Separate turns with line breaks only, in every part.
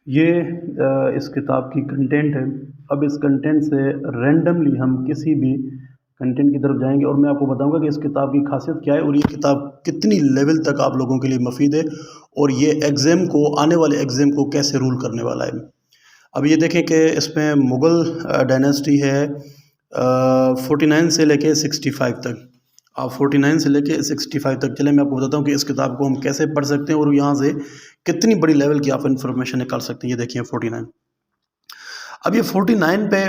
یہ اس کتاب کی کنٹینٹ ہے۔ اب اس کنٹینٹ سے رینڈملی ہم کسی بھی کنٹینٹ کی طرف جائیں گے، اور میں آپ کو بتاؤں گا کہ اس کتاب کی خاصیت کیا ہے اور یہ کتاب کتنی لیول تک آپ لوگوں کے لیے مفید ہے، اور یہ ایگزام کو، آنے والے ایگزام کو کیسے رول کرنے والا ہے۔ اب یہ دیکھیں کہ اس میں مغل ڈائناسٹی ہے 49 سے لے کے 65 تک۔ آپ 49 سے لے کے 65 تک چلیں، میں آپ کو بتاتا ہوں کہ اس کتاب کو ہم کیسے پڑھ سکتے ہیں اور یہاں سے کتنی بڑی لیول کی آپ انفارمیشن نکال سکتے ہیں۔ یہ دیکھیں 49۔ اب یہ 49 پہ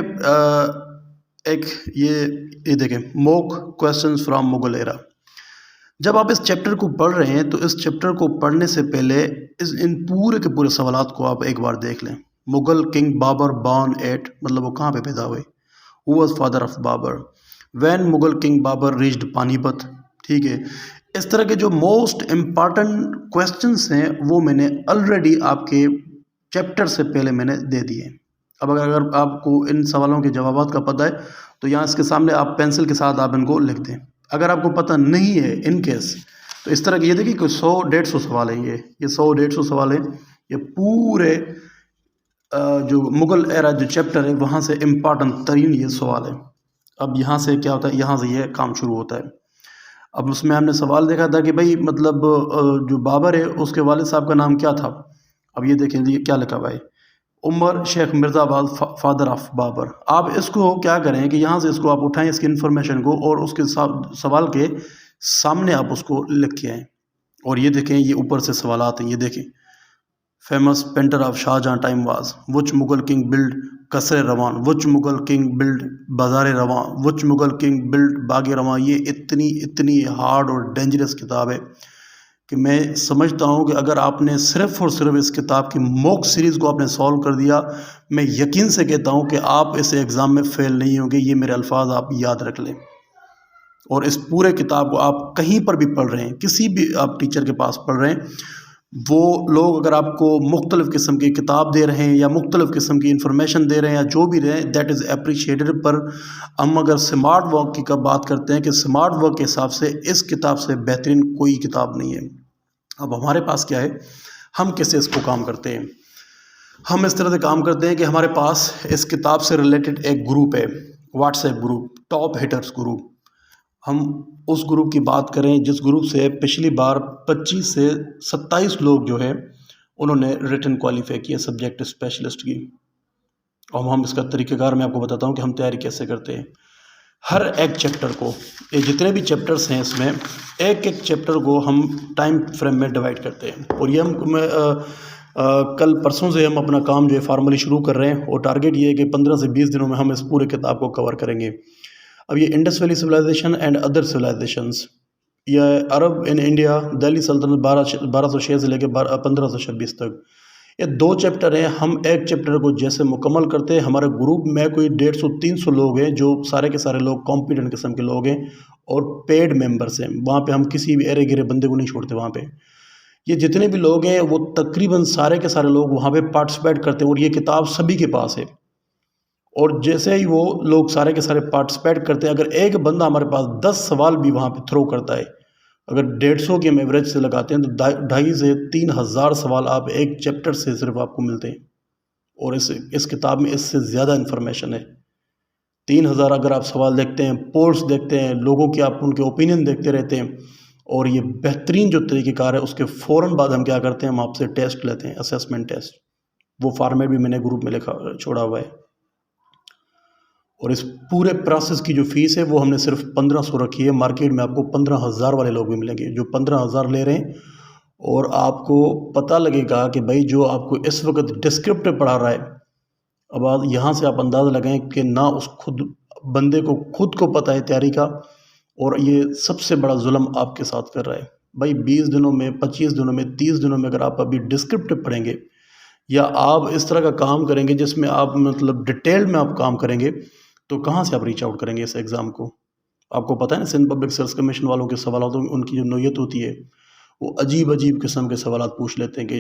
ایک یہ دیکھیں موک کویسچنز فرام مغل ایرا۔ جب آپ اس چیپٹر کو پڑھ رہے ہیں تو اس چیپٹر کو پڑھنے سے پہلے ان پورے کے پورے سوالات کو آپ ایک بار دیکھ لیں۔ Mughal king Babur born at, مطلب وہ کہاں پہ پیدا ہوئے، who was father of Babur, when Mughal king Babur reached Panipat, ٹھیک ہے۔ اس طرح کے جو موسٹ امپارٹنٹ کویسچنس ہیں وہ میں نے آلریڈی آپ کے چیپٹر سے پہلے میں نے دے دیے۔ اب اگر آپ کو ان سوالوں کے جوابات کا پتہ ہے تو یہاں اس کے سامنے آپ پینسل کے ساتھ آپ ان کو لکھ دیں۔ اگر آپ کو پتہ نہیں ہے ان کیس، تو اس طرح کی یہ دیکھیں کہ 100-150 سوال ہیں، یہ 100-150 سوال ہیں، یہ پورے جو مغل ایرا جو چیپٹر ہے وہاں سے امپارٹنٹ ترین یہ سوال ہے۔ اب یہاں سے کیا ہوتا ہے، یہاں سے یہ کام شروع ہوتا ہے۔ اب اس میں ہم نے سوال دیکھا تھا کہ بھائی مطلب جو بابر ہے اس کے والد صاحب کا نام کیا تھا۔ اب یہ دیکھیں یہ کیا لکھا ہوا ہے، عمر شیخ مرزا آباد فادر آف بابر۔ آپ اس کو کیا کریں کہ یہاں سے اس کو آپ اٹھائیں، اس کی انفارمیشن کو، اور اس کے سوال کے سامنے آپ اس کو لکھ کے آئیں۔ اور یہ دیکھیں یہ اوپر سے سوالات ہیں، یہ دیکھیں famous painter of Shah Jahan time was, which Mughal king build قصر روان، وچ مغل کنگ بلڈ بازار روان، وچ مغل کنگ بلڈ باغ روان۔ یہ اتنی ہارڈ اور ڈینجرس کتاب ہے کہ میں سمجھتا ہوں کہ اگر آپ نے صرف اور صرف اس کتاب کی موک سیریز کو آپ نے سولو کر دیا، میں یقین سے کہتا ہوں کہ آپ اس ایگزام میں فیل نہیں ہوں گے۔ یہ میرے الفاظ آپ یاد رکھ لیں، اور اس پورے کتاب کو آپ کہیں پر بھی پڑھ رہے ہیں، کسی بھی آپ ٹیچر کے پاس پڑھ رہے ہیں، وہ لوگ اگر آپ کو مختلف قسم کی کتاب دے رہے ہیں یا مختلف قسم کی انفارمیشن دے رہے ہیں یا جو بھی رہے ہیں، دیٹ از اپریشیٹڈ۔ پر ہم اگر سمارٹ ورک کی بات کرتے ہیں کہ سمارٹ ورک کے حساب سے اس کتاب سے بہترین کوئی کتاب نہیں ہے۔ اب ہمارے پاس کیا ہے، ہم کیسے اس کو کام کرتے ہیں؟ ہم اس طرح سے کام کرتے ہیں کہ ہمارے پاس اس کتاب سے ریلیٹڈ ایک گروپ ہے، what's app group, top hitters group. ہم اس گروپ کی بات کریں جس گروپ سے پچھلی بار 25 سے 27 لوگ جو ہے انہوں نے ریٹن کوالیفائی کیا سبجیکٹ اسپیشلسٹ کی۔ اور ہم اس کا طریقہ کار میں آپ کو بتاتا ہوں کہ ہم تیاری کیسے کرتے ہیں۔ ہر ایک چیپٹر کو، یہ جتنے بھی چیپٹرز ہیں اس میں ایک ایک چیپٹر کو ہم ٹائم فریم میں ڈیوائڈ کرتے ہیں، اور یہ ہم کل پرسوں سے ہم اپنا کام جو ہے فارملی شروع کر رہے ہیں، اور ٹارگیٹ یہ ہے کہ 15 سے 20 دنوں میں ہم اس پورے کتاب کو کور کریں گے۔ اب یہ Indus Valley civilization and other civilizations, یہ عرب ان انڈیا، دہلی سلطنت 1206 سے لے کے 1526 تک، یہ 2 چیپٹر ہیں۔ ہم ایک چیپٹر کو جیسے مکمل کرتے ہیں، ہمارے گروپ میں کوئی 150-300 لوگ ہیں جو سارے کے سارے لوگ کمپیٹنٹ قسم کے لوگ ہیں اور پیڈ ممبرس ہیں۔ وہاں پہ ہم کسی بھی ارے گرے بندے کو نہیں چھوڑتے۔ وہاں پہ یہ جتنے بھی لوگ ہیں وہ تقریباً سارے کے سارے لوگ وہاں پہ پارٹیسپیٹ کرتے ہیں، اور یہ کتاب سبھی کے پاس ہے۔ اور جیسے ہی وہ لوگ سارے کے سارے پارٹیسپیٹ کرتے ہیں، اگر ایک بندہ ہمارے پاس 10 سوال بھی وہاں پہ تھرو کرتا ہے، اگر 150 کی ہم ایوریج سے لگاتے ہیں تو 2,500 سے 3,000 سوال آپ ایک چیپٹر سے صرف آپ کو ملتے ہیں، اور اس کتاب میں اس سے زیادہ انفارمیشن ہے۔ 3,000 اگر آپ سوال دیکھتے ہیں، پولس دیکھتے ہیں، لوگوں کی آپ ان کے اوپینین دیکھتے رہتے ہیں، اور یہ بہترین جو طریقہ کار ہے، اس کے فوراً بعد ہم کیا کرتے ہیں، ہم آپ سے ٹیسٹ لیتے ہیں، اسیسمنٹ ٹیسٹ۔ وہ فارمیٹ بھی میں نے گروپ میں چھوڑا ہوا ہے۔ اور اس پورے پروسیس کی جو فیس ہے وہ ہم نے صرف 1,500 رکھی ہے۔ مارکیٹ میں آپ کو 15,000 والے لوگ بھی ملیں گے جو 15,000 لے رہے ہیں، اور آپ کو پتہ لگے گا کہ بھائی جو آپ کو اس وقت ڈسکرپٹر پڑھا رہا ہے، اب یہاں سے آپ اندازہ لگائیں کہ نہ اس بندے کو خود کو پتہ ہے تیاری کا، اور یہ سب سے بڑا ظلم آپ کے ساتھ کر رہا ہے۔ بھائی 20 دنوں میں، 25 دنوں میں، 30 دنوں میں اگر آپ ابھی ڈسکرپٹر پڑھیں گے، یا آپ اس طرح کا کام کریں گے جس میں آپ مطلب ڈیٹیل میں آپ کام کریں گے، تو کہاں سے آپ ریچ آؤٹ کریں گے اس ایگزام کو؟ آپ کو پتہ ہے نا سندھ پبلک سروس کمیشن والوں کے سوالاتوں ان کی جو نوعیت ہوتی ہے، وہ عجیب قسم کے سوالات پوچھ لیتے ہیں کہ